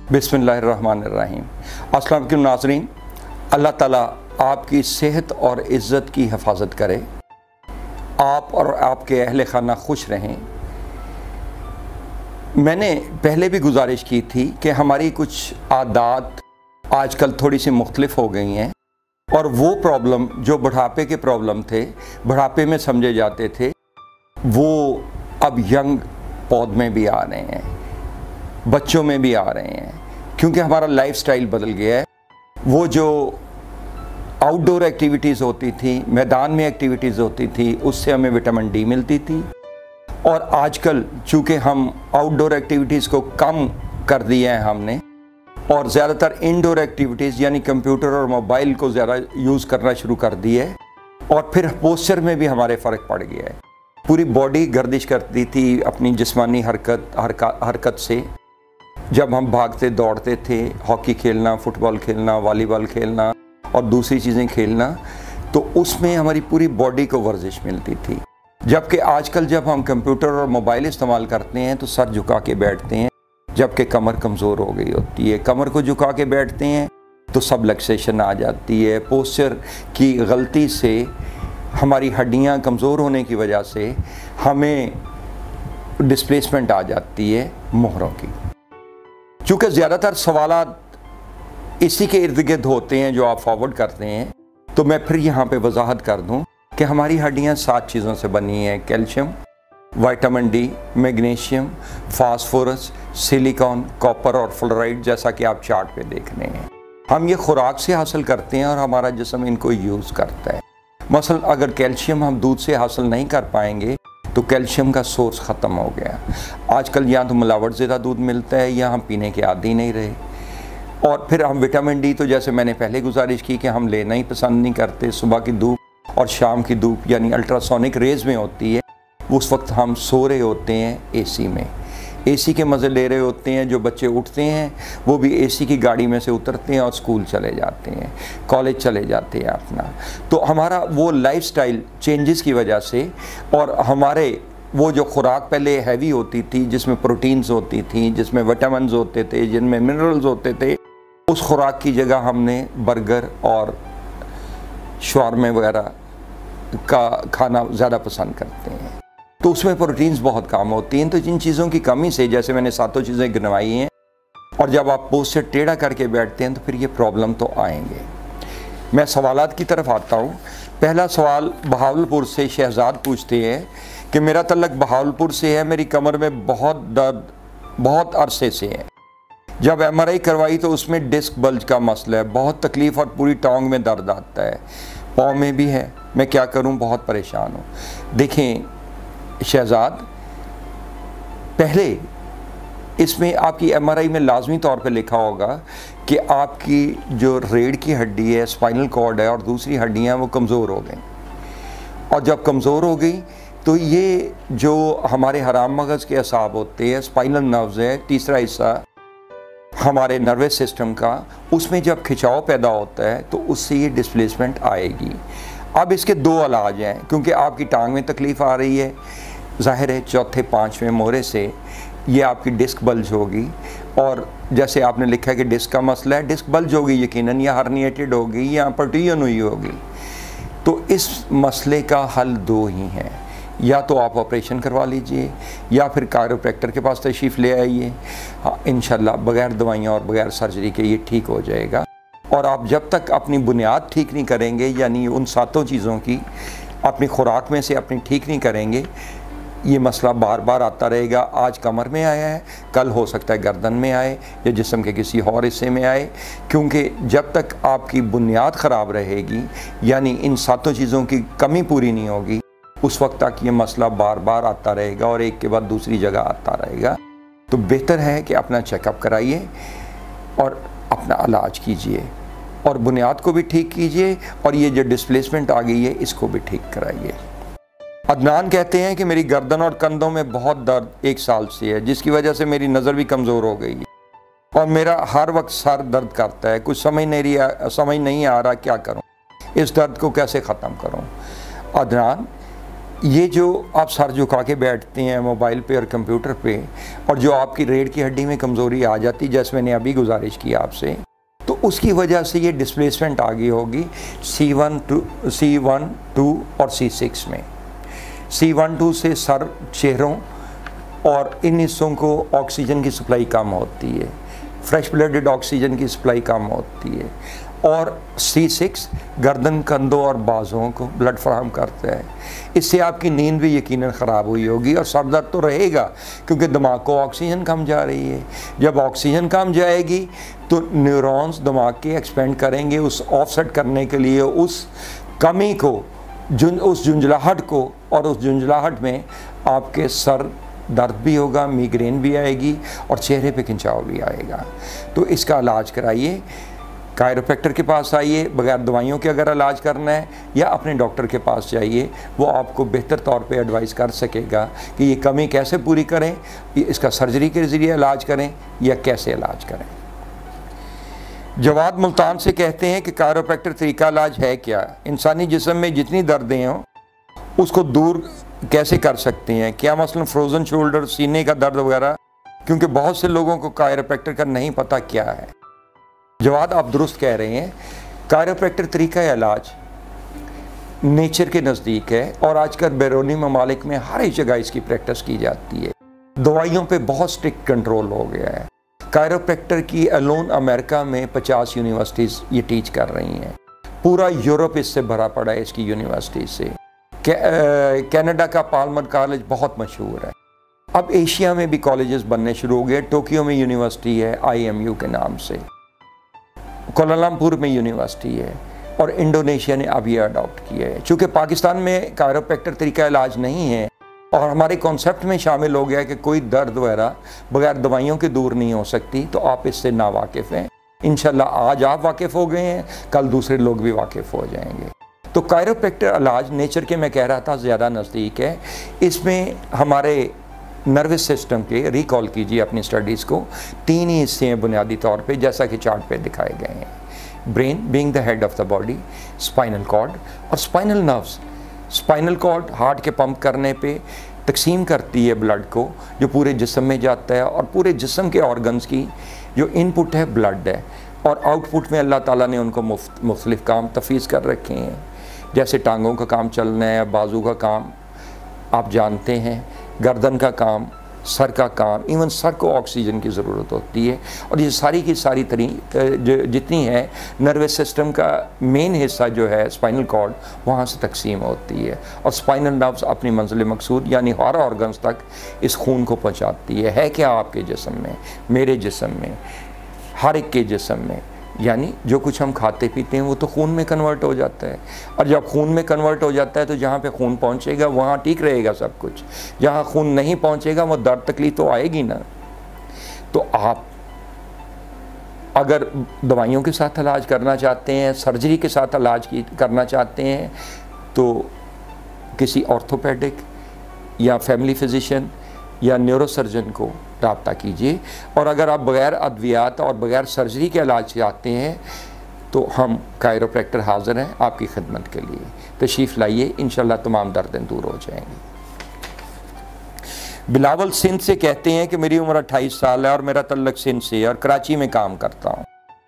बिस्मिल्लाहिर्रहमानिर्रहीम। अस्सलाम वालेकुम नाज़रीन, अल्लाह ताला आपकी सेहत और इज़्ज़त की हिफाजत करे, आप और आपके अहले खाना खुश रहें। मैंने पहले भी गुजारिश की थी कि हमारी कुछ आदत आजकल थोड़ी सी मुख्तलिफ हो गई हैं और वो प्रॉब्लम जो बुढ़ापे के प्रॉब्लम थे, बुढ़ापे में समझे जाते थे, वो अब यंग पौध में भी आ रहे हैं, बच्चों में भी आ रहे हैं, क्योंकि हमारा लाइफस्टाइल बदल गया है। वो जो आउटडोर एक्टिविटीज़ होती थी, मैदान में एक्टिविटीज़ होती थी, उससे हमें विटामिन डी मिलती थी। और आजकल चूँकि हम आउटडोर एक्टिविटीज़ को कम कर दिया है हमने और ज़्यादातर इंडोर एक्टिविटीज़ यानी कंप्यूटर और मोबाइल को ज़्यादा यूज़ करना शुरू कर दिया है और फिर पोस्चर में भी हमारे फ़र्क पड़ गया है। पूरी बॉडी गर्दिश करती थी अपनी जिस्मानी हरकत से। जब हम भागते दौड़ते थे, हॉकी खेलना, फुटबॉल खेलना, वॉलीबॉल खेलना और दूसरी चीज़ें खेलना, तो उसमें हमारी पूरी बॉडी को वर्जिश मिलती थी। जबकि आजकल जब हम कंप्यूटर और मोबाइल इस्तेमाल करते हैं तो सर झुका के बैठते हैं, जबकि कमर कमज़ोर हो गई होती है। कमर को झुका के बैठते हैं तो सबलक्सेशन आ जाती है। पोस्चर की गलती से हमारी हड्डियां कमज़ोर होने की वजह से हमें डिस्प्लेसमेंट आ जाती है मोहरों की। चूँकि ज़्यादातर सवालात इसी के इर्द गिर्द होते हैं जो आप फॉरवर्ड करते हैं, तो मैं फिर यहाँ पे वजाहत कर दूँ कि हमारी हड्डियाँ 7 चीज़ों से बनी हैं: calcium, vitamin D, magnesium, phosphorus, silicon, copper और फ्लोराइड, जैसा कि आप चार्ट पे देख रहे हैं। हम ये खुराक से हासिल करते हैं और हमारा जिस्म इनको यूज़ करता है। मसलन अगर कैल्शियम हम दूध से हासिल नहीं कर पाएंगे तो कैल्शियम का सोर्स ख़त्म हो गया। आजकल या तो मिलावट ज़्यादा दूध मिलता है या हम पीने के आदी नहीं रहे। और फिर हम विटामिन डी, तो जैसे मैंने पहले गुजारिश की कि हम लेना ही पसंद नहीं करते। सुबह की धूप और शाम की धूप यानी अल्ट्रासोनिक रेज़ में होती है, उस वक्त हम सो रहे होते हैं एसी में, एसी के मज़े ले रहे होते हैं। जो बच्चे उठते हैं वो भी एसी की गाड़ी में से उतरते हैं और स्कूल चले जाते हैं, कॉलेज चले जाते हैं अपना। तो हमारा वो लाइफस्टाइल चेंजेस की वजह से और हमारे वो जो खुराक पहले हैवी होती थी, जिसमें प्रोटीन्स होती थी, जिसमें विटामिन्स होते थे, जिनमें मिनरल्स होते थे, उस खुराक की जगह हमने बर्गर और शवारमे वगैरह का खाना ज़्यादा पसंद करते हैं। तो उसमें प्रोटीन्स बहुत कम होती हैं। तो जिन चीज़ों की कमी से, जैसे मैंने 7 चीज़ें गिनवाई हैं, और जब आप पोस्चर टेढ़ा करके बैठते हैं तो फिर ये प्रॉब्लम तो आएंगे। मैं सवालात की तरफ आता हूँ। पहला सवाल बहावलपुर से शहजाद पूछते हैं कि मेरा तल्लक बहावलपुर से है, मेरी कमर में बहुत दर्द बहुत अरसे से है। जब MRI करवाई तो उसमें डिस्क बल्ज का मसला है, बहुत तकलीफ़ और पूरी टांग में दर्द आता है, पाँव में भी है। मैं क्या करूँ, बहुत परेशान हूँ। देखें शहजाद, पहले इसमें आपकी MRI में लाजमी तौर पे लिखा होगा कि आपकी जो रीढ़ की हड्डी है, स्पाइनल कॉर्ड है और दूसरी हड्डियां वो कमज़ोर हो गई। और जब कमज़ोर हो गई तो ये जो हमारे हराम मगज़ के असाब होते हैं, स्पाइनल नर्व्स है, तीसरा हिस्सा हमारे नर्वस सिस्टम का, उसमें जब खिंचाव पैदा होता है तो उससे ये डिस्प्लेसमेंट आएगी। अब इसके 2 इलाज हैं, क्योंकि आपकी टांग में तकलीफ़ आ रही है, ज़ाहिर है 4थे 5वें मोहरे से ये आपकी डिस्क बल्ज होगी। और जैसे आपने लिखा है कि डिस्क का मसला है, डिस्क बल्ज होगी यकीनन, या हर्निएटेड होगी या पर्टियन हुई होगी। तो इस मसले का हल 2 ही हैं, या तो आप ऑपरेशन करवा लीजिए या फिर कायरोप्रैक्टर के पास तशरीफ़ ले आइए। हाँ, इंशाल्लाह बग़ैर दवाइयाँ और बग़ैर सर्जरी के ये ठीक हो जाएगा। और आप जब तक अपनी बुनियाद ठीक नहीं करेंगे, यानी उन 7 चीज़ों की अपनी खुराक में से अपनी ठीक नहीं करेंगे, ये मसला बार बार आता रहेगा। आज कमर में आया है, कल हो सकता है गर्दन में आए या जिस्म के किसी और हिस्से में आए, क्योंकि जब तक आपकी बुनियाद ख़राब रहेगी, यानी इन 7 चीज़ों की कमी पूरी नहीं होगी, उस वक्त तक ये मसला बार बार आता रहेगा और एक के बाद दूसरी जगह आता रहेगा। तो बेहतर है कि अपना चेकअप कराइए और अपना इलाज कीजिए और बुनियाद को भी ठीक कीजिए और ये जो डिस्प्लेसमेंट आ गई है इसको भी ठीक कराइए। अदनान कहते हैं कि मेरी गर्दन और कंधों में बहुत दर्द 1 साल से है, जिसकी वजह से मेरी नज़र भी कमज़ोर हो गई और मेरा हर वक्त सर दर्द करता है। कुछ समझ नहीं आ रहा क्या करूं, इस दर्द को कैसे ख़त्म करूं। अदनान, ये जो आप सर झुका के बैठते हैं मोबाइल पे और कंप्यूटर पे, और जो आपकी रीढ़ की हड्डी में कमज़ोरी आ जाती, जैसे मैंने अभी गुजारिश की आपसे, तो उसकी वजह से ये डिस्प्लेसमेंट आ गई होगी C1, 2 और C6 में। C1, 2 से सर, चेहरों और इन हिस्सों को ऑक्सीजन की सप्लाई कम होती है, फ्रेश ब्लडेड ऑक्सीजन की सप्लाई कम होती है। और C6 गर्दन, कंधों और बाजुओं को ब्लड फराहम करता है। इससे आपकी नींद भी यकीनन ख़राब हुई होगी और सर दर्द तो रहेगा, क्योंकि दिमाग को ऑक्सीजन कम जा रही है। जब ऑक्सीजन कम जाएगी तो न्यूरॉन्स दिमाग के एक्सपेंड करेंगे उस ऑफसेट करने के लिए, उस कमी को, उस झुंझलाहट को, और उस झुंझलाहट में आपके सर दर्द भी होगा, मिग्रेन भी आएगी और चेहरे पे खिंचाव भी आएगा। तो इसका इलाज कराइए, कायरोप्रैक्टर के पास आइए, बगैर दवाइयों के अगर इलाज करना है, या अपने डॉक्टर के पास जाइए, वो आपको बेहतर तौर पे एडवाइस कर सकेगा कि ये कमी कैसे पूरी करें, इसका सर्जरी के ज़रिए इलाज करें या कैसे इलाज करें। जवाद मुल्तान से कहते हैं कि कायरोप्रैक्टर तरीका इलाज है क्या, इंसानी जिस्म में जितनी दर्दें हों उसको दूर कैसे कर सकते हैं, क्या मसलन फ्रोज़न शोल्डर, सीने का दर्द वगैरह, क्योंकि बहुत से लोगों को कायरोप्रैक्टर का नहीं पता क्या है। जवाद आप दुरुस्त कह रहे हैं, कायरोप्रैक्टर तरीका इलाज नेचर के नज़दीक है और आजकल बैरूनी ममालिक में हर एक जगह इसकी प्रैक्टिस की जाती है। दवाइयों पे बहुत स्ट्रिक्ट कंट्रोल हो गया है। कायरोप्रैक्टर की अलोन अमेरिका में 50 यूनिवर्सिटीज़ ये टीच कर रही हैं। पूरा यूरोप इससे भरा पड़ा है इसकी यूनिवर्सिटी से। कनाडा का पाल्मर कॉलेज बहुत मशहूर है। अब एशिया में भी कॉलेजेस बनने शुरू हो गए। टोक्यो में यूनिवर्सिटी है IMU के नाम से, कोलालमपुर में यूनिवर्सिटी है, और इंडोनेशिया ने अब ये अडॉप्ट किया है। चूँकि पाकिस्तान में कायरोप्रैक्टर तरीका इलाज नहीं है और हमारे कॉन्सेप्ट में शामिल हो गया कि कोई दर्द वगैरह बगैर दवाइयों के दूर नहीं हो सकती, तो आप इससे नावाकिफ़ हैं। इंशाल्लाह आज आप वाकिफ़ हो गए हैं, कल दूसरे लोग भी वाकिफ़ हो जाएंगे। तो कायरोप्रैक्टर इलाज नेचर के, मैं कह रहा था, ज़्यादा नज़दीक है। इसमें हमारे नर्वस सिस्टम के, रिकॉल कीजिए अपनी स्टडीज़ को, 3 ही हिस्से हैं बुनियादी तौर पे, जैसा कि चार्ट पे दिखाए गए हैं। Brain being the head of the body, spinal cord और spinal nerves. Spinal cord heart के पंप करने पे तकसीम करती है ब्लड को, जो पूरे जिस्म में जाता है, और पूरे जिस्म के ऑर्गन्स की जो इनपुट है ब्लड है, और आउटपुट में अल्लाह ताला ने उनको मुख्तलिफ काम तफवीज़ कर रखे हैं। जैसे टांगों का काम चलना है, बाजू का काम आप जानते हैं, गर्दन का काम, सर का काम, इवन सर को ऑक्सीजन की ज़रूरत होती है। और ये सारी की सारी जितनी है नर्वस सिस्टम का मेन हिस्सा जो है स्पाइनल कॉर्ड, वहाँ से तकसीम होती है, और स्पाइनल नर्व्स अपनी मंजिल मकसूद यानी हर ऑर्गन्स तक इस खून को पहुँचाती है क्या आपके जिस्म में, मेरे जिस्म में, हर एक के जिस्म में। यानी जो कुछ हम खाते पीते हैं वो तो खून में कन्वर्ट हो जाता है, और जब खून में कन्वर्ट हो जाता है तो जहाँ पे खून पहुँचेगा वहाँ ठीक रहेगा सब कुछ। जहाँ खून नहीं पहुँचेगा वो दर्द तकलीफ तो आएगी ना। तो आप अगर दवाइयों के साथ इलाज करना चाहते हैं, सर्जरी के साथ इलाज करना चाहते हैं, तो किसी ऑर्थोपेडिक या फैमिली फिजिशियन या न्यूरोसर्जन को रब्ता कीजिए। और अगर आप बग़ैर अद्वियात और बग़ैर सर्जरी के इलाज चाहते हैं तो हम कायरोप्रैक्टर हाज़िर हैं आपकी खिदमत के लिए। तशरीफ़ लाइए, इंशाल्लाह तमाम दर्दें दूर हो जाएंगी। बिलावल सिंध से कहते हैं कि मेरी उम्र 28 साल है और मेरा तल्लक सिंध से और कराची में काम करता हूँ।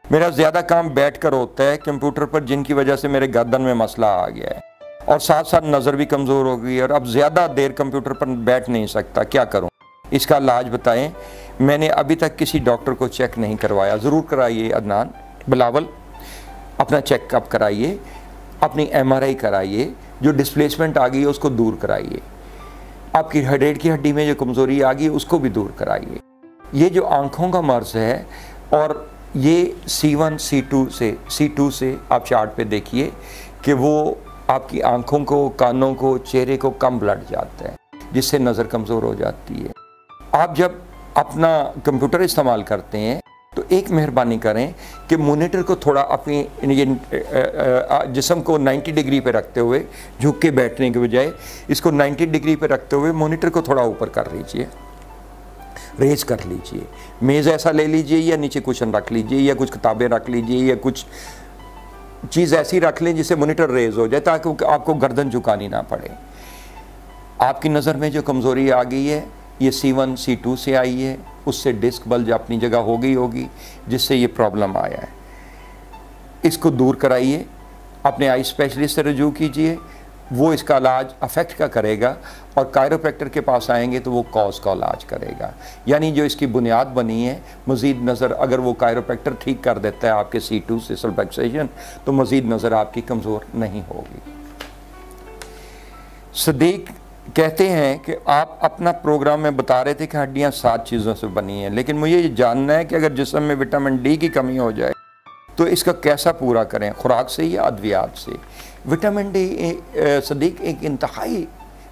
मेरा ज़्यादा काम बैठ कर होता है कंप्यूटर पर, जिनकी वजह से मेरे गर्दन में मसला आ गया है, और साथ साथ नज़र भी कमज़ोर हो गई है, और अब ज़्यादा देर कंप्यूटर पर बैठ नहीं सकता, क्या करूं? इसका इलाज बताएं। मैंने अभी तक किसी डॉक्टर को चेक नहीं करवाया। ज़रूर कराइए अदनान, बिलावल, अपना चेकअप कराइए, अपनी MRI कराइए, जो डिस्प्लेसमेंट आ गई है उसको दूर कराइए, आपकी रीढ़ की हड्डी में जो कमज़ोरी आ गई उसको भी दूर कराइए। ये जो आँखों का मर्ज़ है, और ये C1 C2 से आप चार्ट पे देखिए कि वो आपकी आँखों को, कानों को, चेहरे को कम ब्लड जाता है, जिससे नज़र कमज़ोर हो जाती है। आप जब अपना कंप्यूटर इस्तेमाल करते हैं तो एक मेहरबानी करें कि मॉनिटर को थोड़ा अपनी जिस्म को 90 डिग्री पे रखते हुए, झुक के बैठने के बजाय इसको 90 डिग्री पे रखते हुए मॉनिटर को थोड़ा ऊपर कर लीजिए, रेज कर लीजिए। मेज़ ऐसा ले लीजिए या नीचे कुशन रख लीजिए, या कुछ किताबें रख लीजिए, या कुछ चीज़ ऐसी रख लें जिससे मॉनिटर रेज हो जाए, ताकि आपको गर्दन झुकानी ना पड़े। आपकी नज़र में जो कमज़ोरी आ गई है ये C1 C2 से आई है, उससे डिस्क बल्ज अपनी जगह हो गई होगी जिससे ये प्रॉब्लम आया है। इसको दूर कराइए, अपने आई स्पेशलिस्ट से रजू कीजिए, वो इसका इलाज अफेक्ट का करेगा और कायरोप्रैक्टर के पास आएंगे तो वो कॉज का इलाज करेगा। यानी जो इसकी बुनियाद बनी है, मज़ीद नज़र अगर वो कायरोप्रैक्टर ठीक कर देता है आपके C2 से सल्फेक्सेशन, तो मज़ीद नज़र आपकी कमज़ोर नहीं होगी। सदीक कहते हैं कि आप अपना प्रोग्राम में बता रहे थे कि हड्डियाँ 7 चीज़ों से बनी हैं, लेकिन मुझे ये जानना है कि अगर जिस्म में विटामिन डी की कमी हो जाए तो इसका कैसा पूरा करें, खुराक से या अद्वियात से। विटामिन डी सदीक एक इंतहाई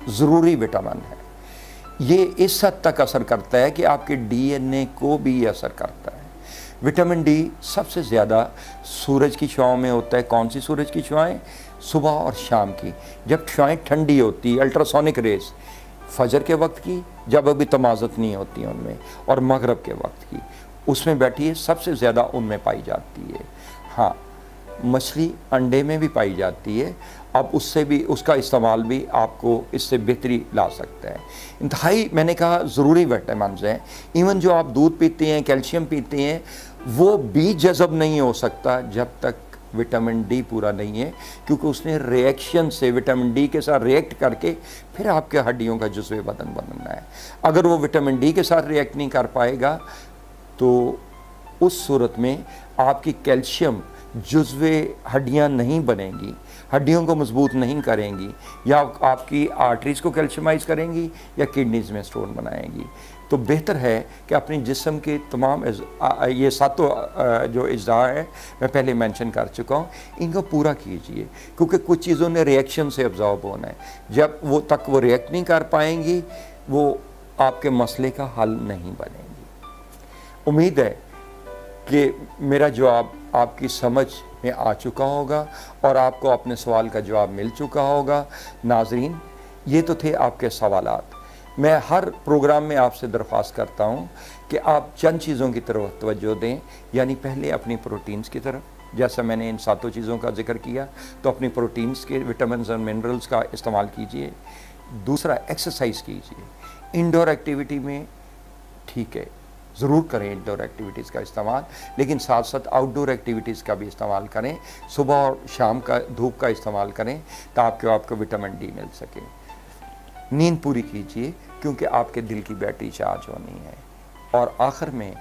ज़रूरी विटामिन है। ये इस हद तक असर करता है कि आपके DNA को भी असर करता है। विटामिन डी सबसे ज़्यादा सूरज की छाँव में होता है। कौन सी सूरज की छाँवें? सुबह और शाम की, जब छाँवें ठंडी होती, अल्ट्रासोनिक रेस, फजर के वक्त की जब अभी तमाज़त नहीं होती उनमें, और मगरब के वक्त की, उसमें बैठिए सबसे ज़्यादा उनमें पाई जाती है। हाँ, मछली अंडे में भी पाई जाती है, अब उससे भी उसका इस्तेमाल भी आपको इससे बेहतरी ला सकता है। इंतहाई मैंने कहा ज़रूरी विटामिन हैं। इवन जो आप दूध पीते हैं, कैल्शियम पीते हैं, वो भी जज़ब नहीं हो सकता जब तक विटामिन डी पूरा नहीं है, क्योंकि उसने रिएक्शन से विटामिन डी के साथ रिएक्ट करके फिर आपके हड्डियों का जुज़्वे बदन बनना है। अगर वो विटामिन डी के साथ रिएक्ट नहीं कर पाएगा तो उस सूरत में आपकी कैल्शियम जुज़्वे हड्डियाँ नहीं बनेंगी, हड्डियों को मजबूत नहीं करेंगी, या आपकी आर्टरीज़ को कैल्शियमाइज़ करेंगी या किडनीज़ में स्टोन बनाएंगी। तो बेहतर है कि अपनी जिस्म के तमाम ये सातों जो अज़्ज़ा है मैं पहले मेंशन कर चुका हूँ, इनको पूरा कीजिए, क्योंकि कुछ चीज़ों ने रिएक्शन से अब्जॉर्ब होना है। जब वो तक वो रिएक्ट नहीं कर पाएंगी, वो आपके मसले का हल नहीं बनेंगी। उम्मीद है कि मेरा जवाब आपकी समझ में आ चुका होगा और आपको अपने सवाल का जवाब मिल चुका होगा। नाज़रीन, ये तो थे आपके सवालात। मैं हर प्रोग्राम में आपसे दरख्वास्त करता हूँ कि आप चंद चीज़ों की तरफ तवज्जो दें, यानी पहले अपनी प्रोटीन्स की तरफ, जैसा मैंने इन सातों चीज़ों का जिक्र किया, तो अपनी प्रोटीन्स के विटामिन और मिनरल्स का इस्तेमाल कीजिए। दूसरा, एक्सरसाइज कीजिए। इंडोर एक्टिविटी में ठीक है, ज़रूर करें इंडोर एक्टिविटीज़ का इस्तेमाल, लेकिन साथ साथ आउटडोर एक्टिविटीज़ का भी इस्तेमाल करें। सुबह और शाम का धूप का इस्तेमाल करें ताकि आपको विटामिन डी मिल सके। नींद पूरी कीजिए, क्योंकि आपके दिल की बैटरी चार्ज होनी है। और आखिर में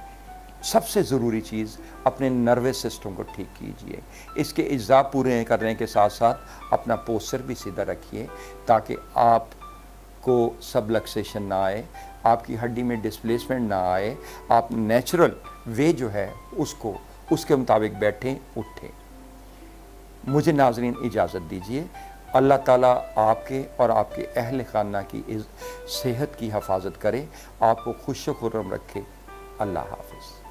सबसे ज़रूरी चीज़, अपने नर्वस सिस्टम को ठीक कीजिए। इसके अज्जा पूरे करने के साथ साथ अपना पोस्चर भी सीधा रखिए ताकि आपको सबलक्सेशन ना आए, आपकी हड्डी में डिस्प्लेसमेंट ना आए, आप नेचुरल वे जो है उसको उसके मुताबिक बैठें उठें। मुझे नाज़रीन इजाज़त दीजिए। अल्लाह ताला आपके और आपके अहल खाना की सेहत की हिफाजत करे, आपको खुश खुर्रम रखे। अल्लाह हाफ़िज़।